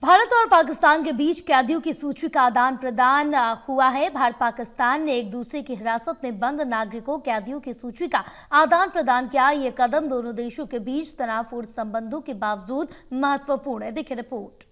भारत और पाकिस्तान के बीच कैदियों की सूची का आदान प्रदान हुआ है। भारत पाकिस्तान ने एक दूसरे की हिरासत में बंद नागरिकों कैदियों की सूची का आदान प्रदान किया। ये कदम दोनों देशों के बीच तनावपूर्ण संबंधों के बावजूद महत्वपूर्ण है। देखिए रिपोर्ट।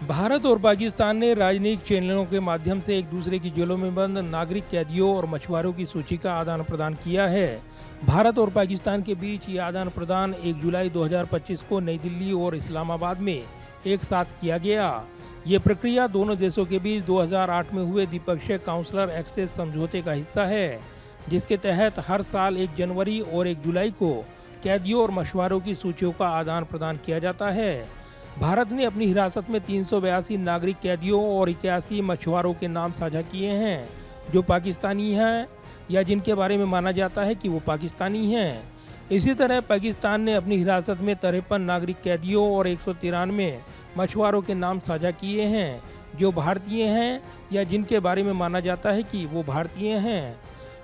भारत और पाकिस्तान ने राजनयिक चैनलों के माध्यम से एक दूसरे की जेलों में बंद नागरिक कैदियों और मछुआरों की सूची का आदान प्रदान किया है। भारत और पाकिस्तान के बीच ये आदान प्रदान 1 जुलाई 2025 को नई दिल्ली और इस्लामाबाद में एक साथ किया गया। ये प्रक्रिया दोनों देशों के बीच 2008 में हुए द्विपक्षीय काउंसलर एक्सेस समझौते का हिस्सा है, जिसके तहत हर साल 1 जनवरी और 1 जुलाई को कैदियों और मछुआरों की सूचियों का आदान प्रदान किया जाता है। भारत ने अपनी हिरासत में 382 नागरिक कैदियों और 81 मछुआरों के नाम साझा किए हैं, जो पाकिस्तानी हैं या जिनके बारे में माना जाता है कि वो पाकिस्तानी हैं। इसी तरह पाकिस्तान ने अपनी हिरासत में 53 नागरिक कैदियों और 193 मछुआरों के नाम साझा किए हैं, जो भारतीय हैं या जिनके बारे में माना जाता है कि वो भारतीय हैं।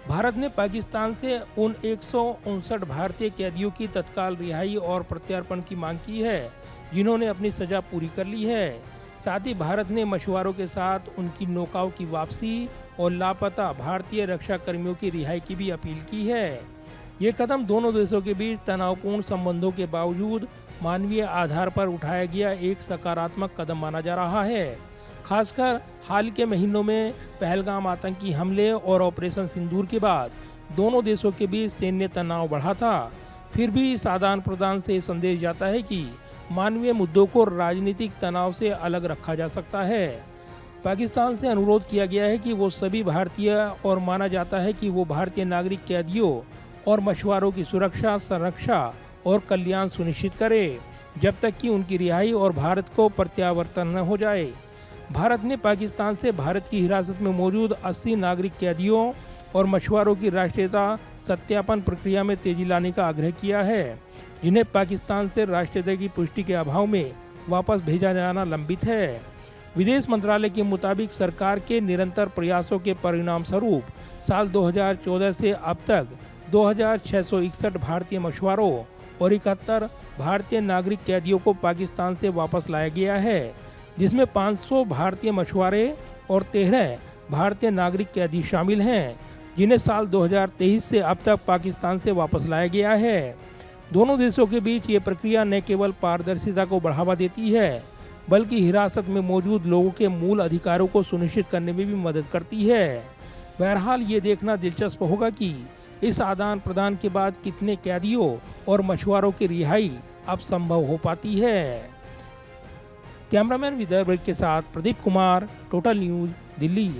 भारत ने पाकिस्तान से उन 159 भारतीय कैदियों की तत्काल रिहाई और प्रत्यार्पण की मांग की है, जिन्होंने अपनी सजा पूरी कर ली है। साथ ही भारत ने मछुआरों के साथ उनकी नौकाओं की वापसी और लापता भारतीय रक्षा कर्मियों की रिहाई की भी अपील की है। ये कदम दोनों देशों के बीच तनावपूर्ण संबंधों के बावजूद मानवीय आधार पर उठाया गया एक सकारात्मक कदम माना जा रहा है। खासकर हाल के महीनों में पहलगाम आतंकी हमले और ऑपरेशन सिंदूर के बाद दोनों देशों के बीच सैन्य तनाव बढ़ा था। फिर भी इस आदान प्रदान से संदेश जाता है कि मानवीय मुद्दों को राजनीतिक तनाव से अलग रखा जा सकता है। पाकिस्तान से अनुरोध किया गया है कि वो सभी भारतीय और माना जाता है कि वो भारतीय नागरिक कैदियों और मछुआरों की सुरक्षा, संरक्षा और कल्याण सुनिश्चित करे, जब तक कि उनकी रिहाई और भारत को प्रत्यावर्तन न हो जाए। भारत ने पाकिस्तान से भारत की हिरासत में मौजूद 80 नागरिक कैदियों और मछुआरों की राष्ट्रीयता सत्यापन प्रक्रिया में तेजी लाने का आग्रह किया है, जिन्हें पाकिस्तान से राष्ट्रीयता की पुष्टि के अभाव में वापस भेजा जाना लंबित है। विदेश मंत्रालय के मुताबिक सरकार के निरंतर प्रयासों के परिणाम स्वरूप साल 2014 से अब तक 2661 भारतीय मछुआरों और 71 भारतीय नागरिक कैदियों को पाकिस्तान से वापस लाया गया है, जिसमें 500 भारतीय मछुआरे और 13 भारतीय नागरिक कैदी शामिल हैं, जिन्हें साल 2023 से अब तक पाकिस्तान से वापस लाया गया है। दोनों देशों के बीच ये प्रक्रिया न केवल पारदर्शिता को बढ़ावा देती है, बल्कि हिरासत में मौजूद लोगों के मूल अधिकारों को सुनिश्चित करने में भी मदद करती है। बहरहाल ये देखना दिलचस्प होगा कि इस आदान प्रदान के बाद कितने कैदियों और मछुआरों की रिहाई अब संभव हो पाती है। कैमरामैन विदर्भ के साथ प्रदीप कुमार, टोटल न्यूज़, दिल्ली।